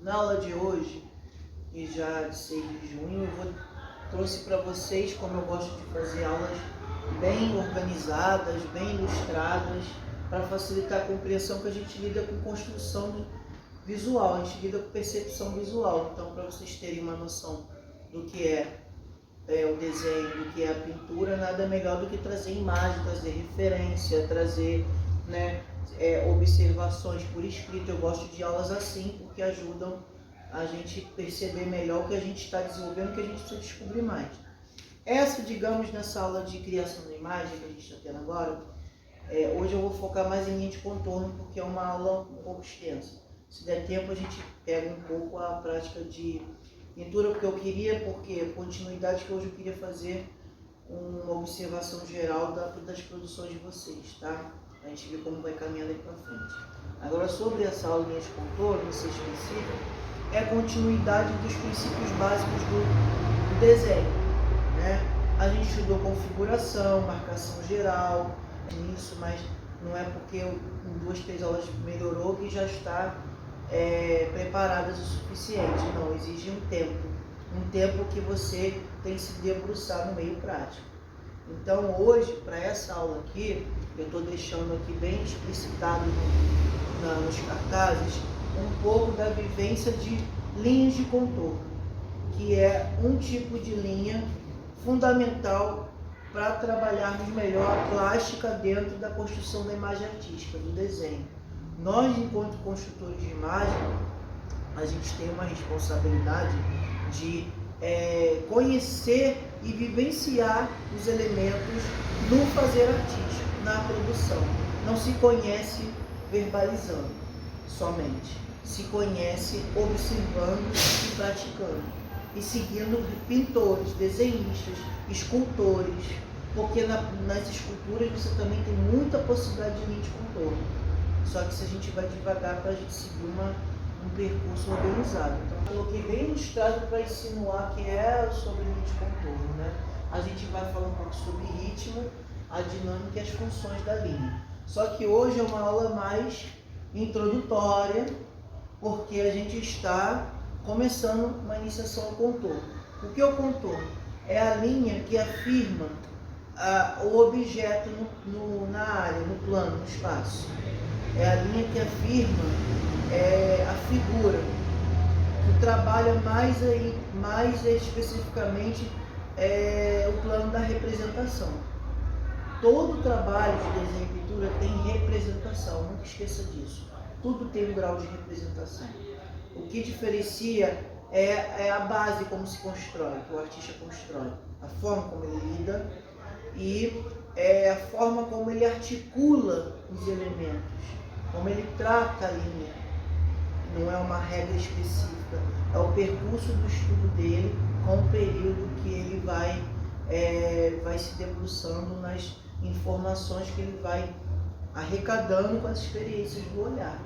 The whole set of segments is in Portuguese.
Na aula de hoje, e já de 6 de junho, trouxe para vocês como eu gosto de fazer aulas bem organizadas, bem ilustradas, para facilitar a compreensão, que a gente lida com construção visual, a gente lida com percepção visual. Então, para vocês terem uma noção do que é o desenho, do que é a pintura, nada melhor do que trazer imagem, trazer referência, trazer, né, observações por escrito. Eu gosto de aulas assim, porque ajudam a gente perceber melhor o que a gente está desenvolvendo, o que a gente precisa descobrir mais. Essa, digamos, nessa aula de criação da imagem que a gente está tendo agora, hoje eu vou focar mais em linha de contorno, porque é uma aula um pouco extensa. Se der tempo, a gente pega um pouco a prática de pintura, porque eu queria, continuidade, que hoje eu queria fazer uma observação geral das produções de vocês, tá? A gente vê como vai caminhando aí para frente. Agora, sobre essa aula de linha de contorno, não ser específica, é a continuidade dos princípios básicos do desenho, né? A gente estudou configuração, marcação geral, isso, mas não é porque em 2, 3 aulas melhorou que já está preparadas o suficiente. Não, exige um tempo que você tem que se debruçar no meio prático. Então hoje, para essa aula aqui, eu estou deixando aqui bem explicitado nos cartazes um pouco da vivência de linhas de contorno, que é um tipo de linha fundamental para trabalharmos melhor a plástica dentro da construção da imagem artística, do desenho. Nós, enquanto construtores de imagem, a gente tem uma responsabilidade de conhecer e vivenciar os elementos no fazer artístico, na produção. Não se conhece verbalizando somente, se conhece observando e praticando, e seguindo pintores, desenhistas, escultores, porque nas esculturas você também tem muita possibilidade de linha de contorno. Só que se a gente vai devagar para a gente seguir um percurso organizado. Então, eu coloquei bem ilustrado para insinuar que é sobre linha de contorno, né? A gente vai falar um pouco sobre ritmo, a dinâmica e as funções da linha. Só que hoje é uma aula mais introdutória, porque a gente está começando uma iniciação ao contorno. O que é o contorno? É a linha que afirma o objeto na área, no plano, no espaço. É a linha que afirma a figura, que trabalha mais especificamente o plano da representação. Todo trabalho de desenho e pintura tem representação, nunca esqueça disso. Tudo tem um grau de representação. O que diferencia é a base, como se constrói, que o artista constrói, a forma como ele lida e a forma como ele articula os elementos, como ele trata a linha. Não é uma regra específica, é o percurso do estudo dele com o período que ele vai se debruçando nas informações que ele vai arrecadando com as experiências do olhar.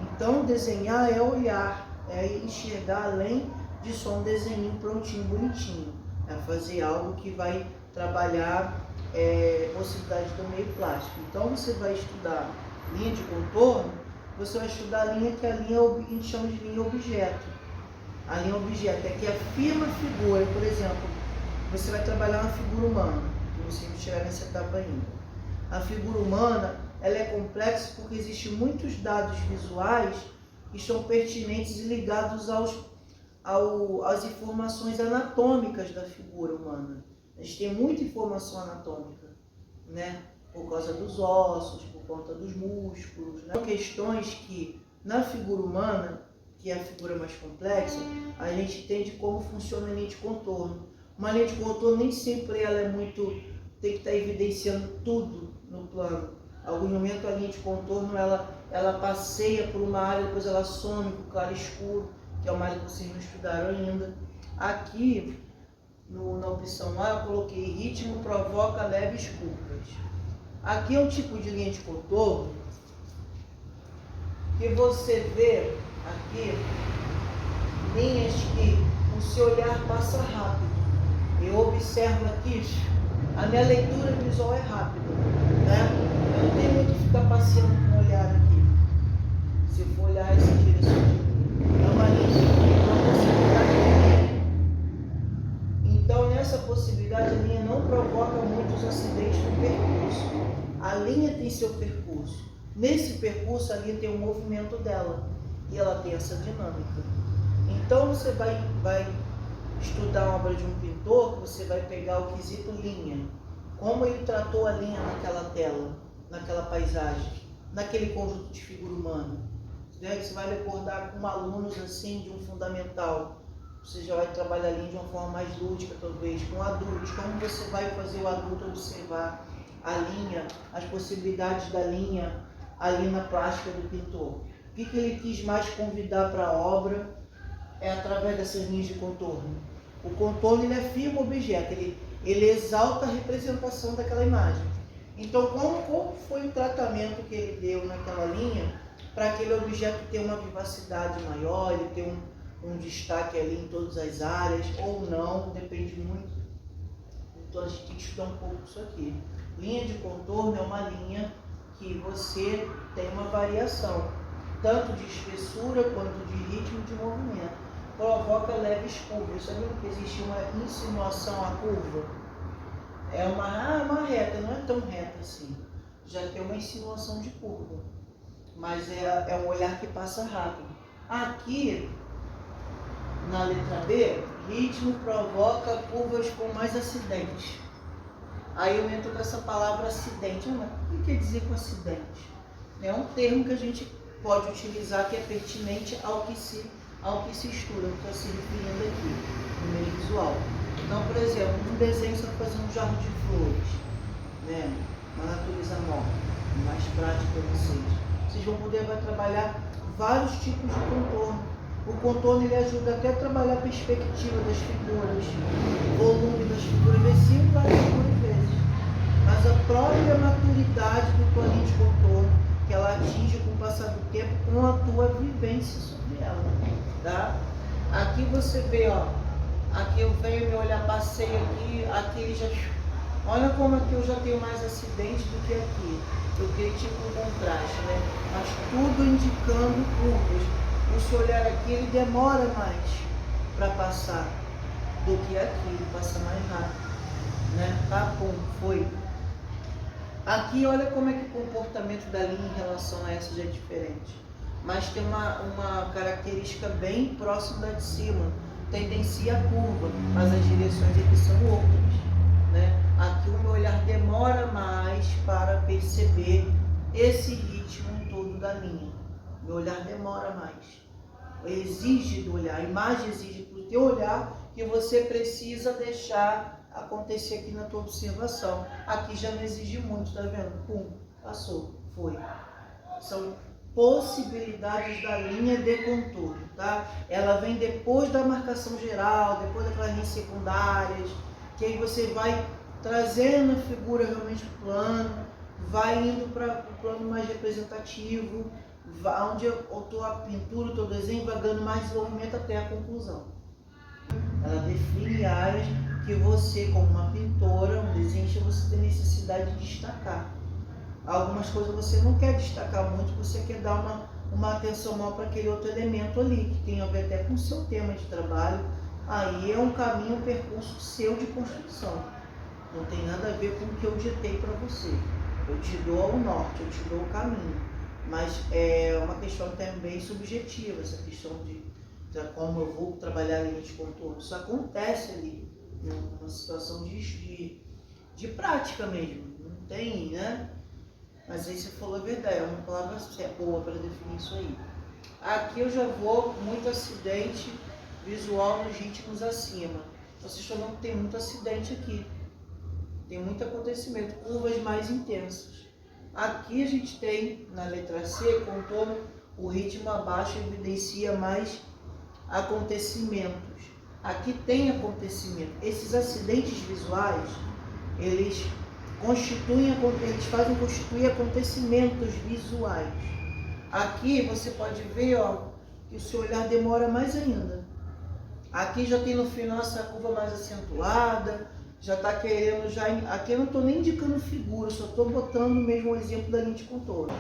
Então, desenhar é olhar, é enxergar além de só um desenho prontinho, bonitinho. É fazer algo que vai trabalhar possibilidades do meio plástico. Então, você vai estudar linha de contorno, você vai estudar a linha que a gente chama de linha objeto. A linha objeto é que afirma a figura. Por exemplo, você vai trabalhar uma figura humana, que você não chegar nessa etapa ainda. A figura humana, ela é complexa porque existem muitos dados visuais que estão pertinentes e ligados às informações anatômicas da figura humana. A gente tem muita informação anatômica, né? Por causa dos ossos, por conta dos músculos, né? São questões que, na figura humana, que é a figura mais complexa, a gente entende como funciona a linha de contorno. Uma linha de contorno nem sempre ela tem que estar evidenciando tudo no plano. Em algum momento a linha de contorno ela passeia por uma área, depois ela some para o claro escuro, que é uma área que vocês não estudaram ainda. Aqui, na opção A, eu coloquei ritmo provoca leves curvas. Aqui é um tipo de linha de contorno que você vê aqui linhas que o seu olhar passa rápido. Eu observo aqui, a minha leitura visual é rápida, né? Eu não tenho muito que ficar passeando com o olhar aqui. Se eu for olhar essa direção, é uma linha uma possibilidade de linha. Então, nessa possibilidade, a linha não provoca muitos acidentes no percurso. A linha tem seu percurso. Nesse percurso, a linha tem o movimento dela e ela tem essa dinâmica. Então, você vai estudar a obra de um pintor, você vai pegar o quesito linha. Como ele tratou a linha naquela tela, naquela paisagem, naquele conjunto de figura humana. Você vai abordar com alunos assim de um fundamental. Você já vai trabalhar a linha de uma forma mais lúdica, talvez, com adultos. Como você vai fazer o adulto observar a linha, as possibilidades da linha ali na plástica do pintor. O que ele quis mais convidar para a obra é através dessas linhas de contorno. O contorno ele afirma o objeto, ele exalta a representação daquela imagem. Então, qual foi o tratamento que ele deu naquela linha para aquele objeto ter uma vivacidade maior, ele ter um destaque ali em todas as áreas, ou não, depende muito. Então, a gente tem que estudar um pouco isso aqui. Linha de contorno é uma linha que você tem uma variação, tanto de espessura quanto de ritmo de movimento. Provoca leves curvas. Sabe que existe uma insinuação à curva? É uma reta, não é tão reta assim. Já tem uma insinuação de curva. Mas é um olhar que passa rápido. Aqui, na letra B, ritmo provoca curvas com mais acidentes. Aí eu entro com essa palavra acidente. O que quer dizer com acidente? É um termo que a gente pode utilizar que é pertinente ao que se estuda, que está se referindo aqui, no meio visual. Então, por exemplo, um desenho você vai fazer um jarro de flores, né? Uma natureza morta, mais prático para vocês. Vocês vão poder trabalhar vários tipos de contorno. O contorno ele ajuda até a trabalhar a perspectiva das figuras, o volume das figuras, versículo várias vezes. Mas a própria maturidade do planinho de contorno, que ela atinge com o passar do tempo, com a tua vivência sobre ela. Tá? Aqui você vê, ó, aqui eu venho me olhar, passei aqui ele já... Olha como aqui eu já tenho mais acidente do que aqui. Eu criei tipo um contraste, né? Mas tudo indicando curvas. O seu olhar aqui, ele demora mais para passar do que aqui, ele passa mais rápido, né? Tá bom, foi. Aqui, olha como é que o comportamento da linha em relação a essa já é diferente. Mas tem uma característica bem próxima da de cima, tendencia a curva, mas as direções aqui são outras, né? Aqui o meu olhar demora mais para perceber esse ritmo todo da linha. Meu olhar demora mais. Exige do olhar, a imagem exige do teu olhar que você precisa deixar acontecer aqui na tua observação. Aqui já não exige muito, tá vendo? Pum, passou, foi. São possibilidades da linha de contorno, tá? Ela vem depois da marcação geral, depois daquelas linhas secundárias, que aí você vai trazendo a figura realmente para o plano, vai indo para o plano mais representativo, onde a tua pintura, o teu desenho vai dando mais desenvolvimento até a conclusão. Ela define áreas que você, como uma pintora, um desenhista, você tem necessidade de destacar. Algumas coisas você não quer destacar muito, você quer dar uma atenção maior para aquele outro elemento ali, que tem a ver até com o seu tema de trabalho. Aí é um caminho, um percurso seu de construção. Não tem nada a ver com o que eu ditei para você. Eu te dou o norte, eu te dou o caminho. Mas é uma questão também subjetiva, essa questão de como eu vou trabalhar a linha de contorno. Isso acontece ali, numa situação de prática mesmo. Não tem, né? Mas aí você falou a verdade, é uma palavra boa para definir isso aí. Aqui eu já vou muito acidente visual nos ritmos acima. Vocês estão vendo que tem muito acidente aqui. Tem muito acontecimento, curvas mais intensas. Aqui a gente tem, na letra C, contorno, o ritmo abaixo evidencia mais acontecimentos. Aqui tem acontecimento. Esses acidentes visuais, eles fazem constituir acontecimentos visuais. Aqui você pode ver, ó, que o seu olhar demora mais ainda. Aqui já tem no final essa curva mais acentuada, já está querendo, aqui eu não estou nem indicando figura, só estou botando mesmo o exemplo da linha de contorno.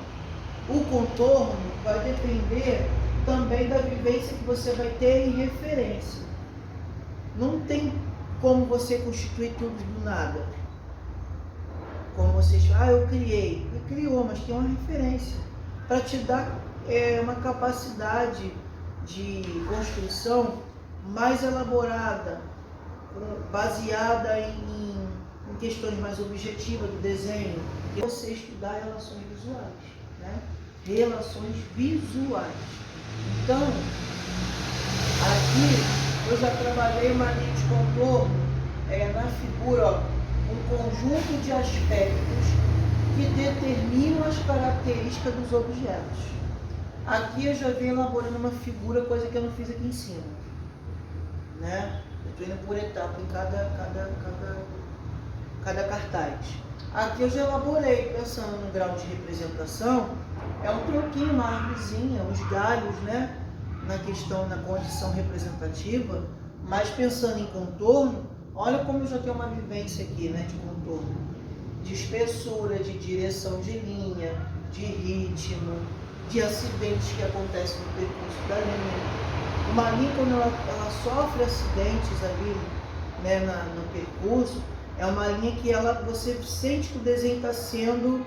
O contorno vai depender também da vivência que você vai ter em referência. Não tem como você constituir tudo do nada. Como vocês falam, eu criei. E criou, mas tem uma referência para te dar uma capacidade de construção mais elaborada, baseada em questões mais objetivas do desenho, e você estudar relações visuais, né? Relações visuais. Então, aqui eu já trabalhei uma linha de contorno na figura, ó, um conjunto de aspectos que determinam as características dos objetos. Aqui eu já venho elaborando uma figura, coisa que eu não fiz aqui em cima, né? Eu estou indo por etapa em cada cartaz. Aqui eu já elaborei, pensando no grau de representação, é um tronquinho, uma árvorezinha, uns galhos, né? Na questão, na condição representativa, mas pensando em contorno, olha como eu já tenho uma vivência aqui, né? De contorno, de espessura, de direção de linha, de ritmo, de acidentes que acontecem no percurso da linha. Uma linha, quando ela sofre acidentes ali, né, no percurso, é uma linha que você sente que o desenho está sendo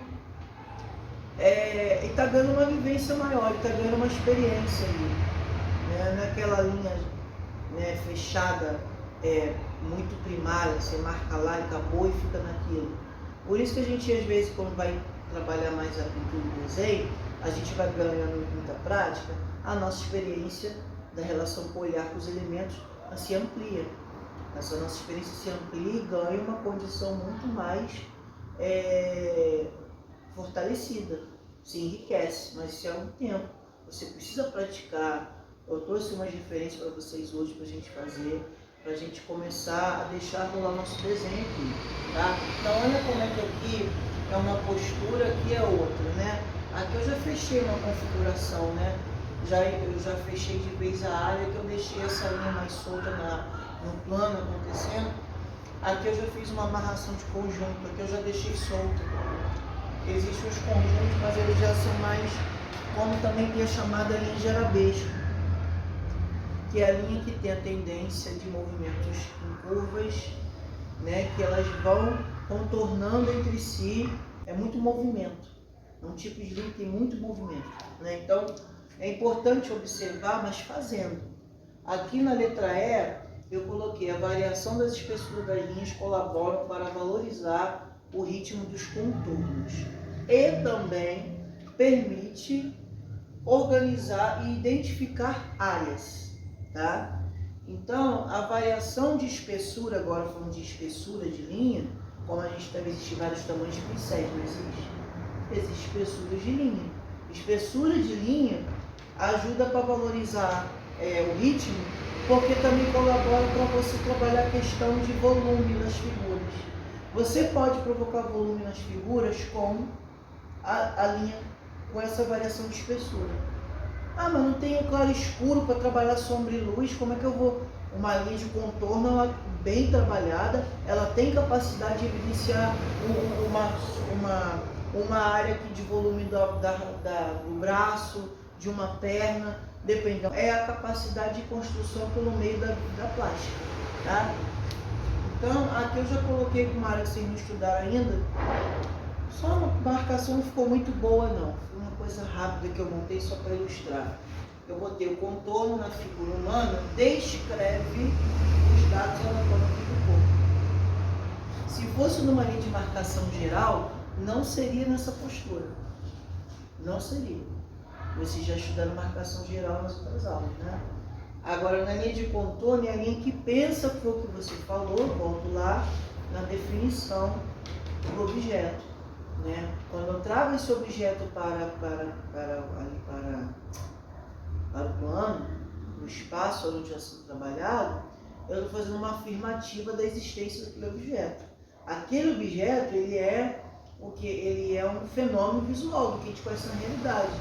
e está dando uma vivência maior, está dando uma experiência ali, né, naquela linha, né, fechada, muito primária, você marca lá e acabou e fica naquilo. Por isso que a gente, às vezes, quando vai trabalhar mais a pintura do desenho, a gente vai ganhando muita prática, a nossa experiência da relação com o olhar com os elementos se amplia. Essa nossa experiência se amplia e ganha uma condição muito mais fortalecida, se enriquece, mas isso é um tempo. Você precisa praticar. Eu trouxe umas referências para vocês hoje para a gente fazer, para a gente começar a deixar rolar nosso desenho aqui, tá? Então olha como é que aqui é uma postura, aqui é outra, né? Aqui eu já fechei uma configuração, né? Eu já fechei de vez a área, que eu deixei essa linha mais solta no plano acontecendo. Aqui eu já fiz uma amarração de conjunto, aqui eu já deixei solta. Existem os conjuntos, mas eles já são mais, como também tem a chamada linha de arabesco, que é a linha que tem a tendência de movimentos em curvas, né, que elas vão contornando entre si, é muito movimento, é um tipo de linha que tem muito movimento, né? Então é importante observar, mas fazendo. Aqui na letra E, eu coloquei a variação das espessuras das linhas colaboram para valorizar o ritmo dos contornos e também permite organizar e identificar áreas, tá? Então, a variação de espessura, agora falando de espessura de linha, como a gente também existe vários tamanhos de pincéis, não existe? Existe espessura de linha. Espessura de linha ajuda para valorizar o ritmo, porque também colabora para você trabalhar a questão de volume nas figuras. Você pode provocar volume nas figuras com a linha, com essa variação de espessura. Ah, mas não tenho claro escuro para trabalhar sombra e luz, como é que eu vou? Uma linha de contorno, ela bem trabalhada, ela tem capacidade de evidenciar uma área aqui de volume do braço, de uma perna, dependendo. É a capacidade de construção pelo meio da plástica, tá? Então, aqui eu já coloquei com uma área que vocês não estudaram ainda, só uma marcação não ficou muito boa não, foi uma coisa rápida que eu montei só para ilustrar. Eu botei o contorno na figura humana, descreve os dados anatômicos do corpo. Se fosse numa linha de marcação geral, não seria nessa postura, não seria. Vocês já estudaram marcação geral nas outras aulas, né? Agora, na linha de contorno, é a linha que pensa foi o que você falou, volto lá na definição do objeto, né? Quando eu trago esse objeto para o plano, no espaço onde já sido trabalhado, eu estou fazendo uma afirmativa da existência daquele objeto. Aquele objeto, ele é um fenômeno visual do que a gente conhece na realidade.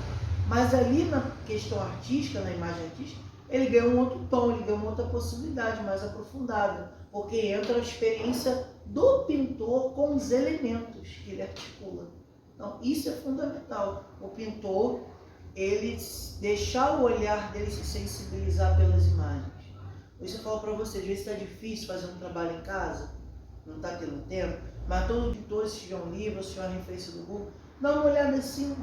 Mas ali na questão artística, na imagem artística, ele ganha um outro tom, ele ganha uma outra possibilidade mais aprofundada, porque entra a experiência do pintor com os elementos que ele articula. Então, isso é fundamental. O pintor, ele deixar o olhar dele se sensibilizar pelas imagens. Por isso eu falo para você, às vezes está difícil fazer um trabalho em casa, não está tendo tempo, mas todo editor, se tiver um livro, se tiver uma referência do Google, dá uma olhada assim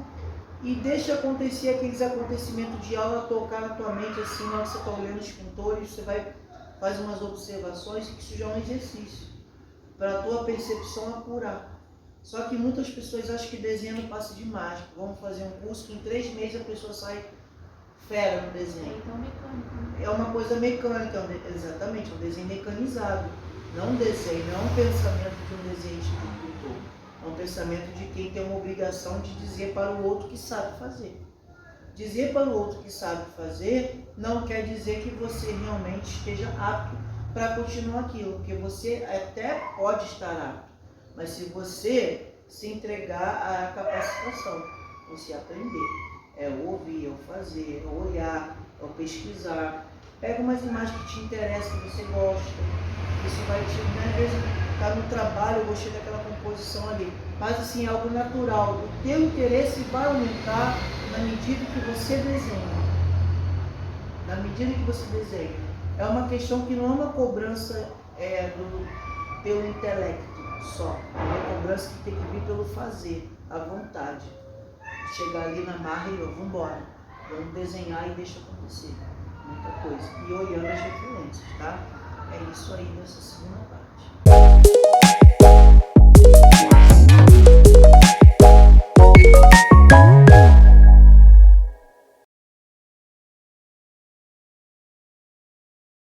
e deixa acontecer aqueles acontecimentos de aula tocar na tua mente assim, na hora que você está olhando os pintores, você vai fazer umas observações, e que isso já é um exercício para a tua percepção apurar. Só que muitas pessoas acham que desenho não passa de mágica. Vamos fazer um curso que em 3 meses a pessoa sai fera no desenho. Então mecânico, né? É uma coisa mecânica, exatamente, um desenho mecanizado. Não um desenho, não é um pensamento de um desenhista de pintor. É um pensamento de quem tem uma obrigação de dizer para o outro que sabe fazer. Dizer para o outro que sabe fazer não quer dizer que você realmente esteja apto para continuar aquilo, porque você até pode estar apto, mas se você se entregar à capacitação, você aprender, é o ouvir, é o fazer, é o olhar, é o pesquisar, pega umas imagens que te interessam, que você gosta, isso vai te, né, às vezes tá no trabalho, eu gostei daquela composição ali, mas assim, é algo natural, o teu interesse vai aumentar na medida que você desenha, na medida que você desenha. É uma questão que não é uma cobrança pelo intelecto só, é uma cobrança que tem que vir pelo fazer, à vontade. Chegar ali na marra e vamos embora, vamos desenhar e deixa acontecer. Muita coisa. E olhando as referências, tá? É isso aí nessa segunda parte.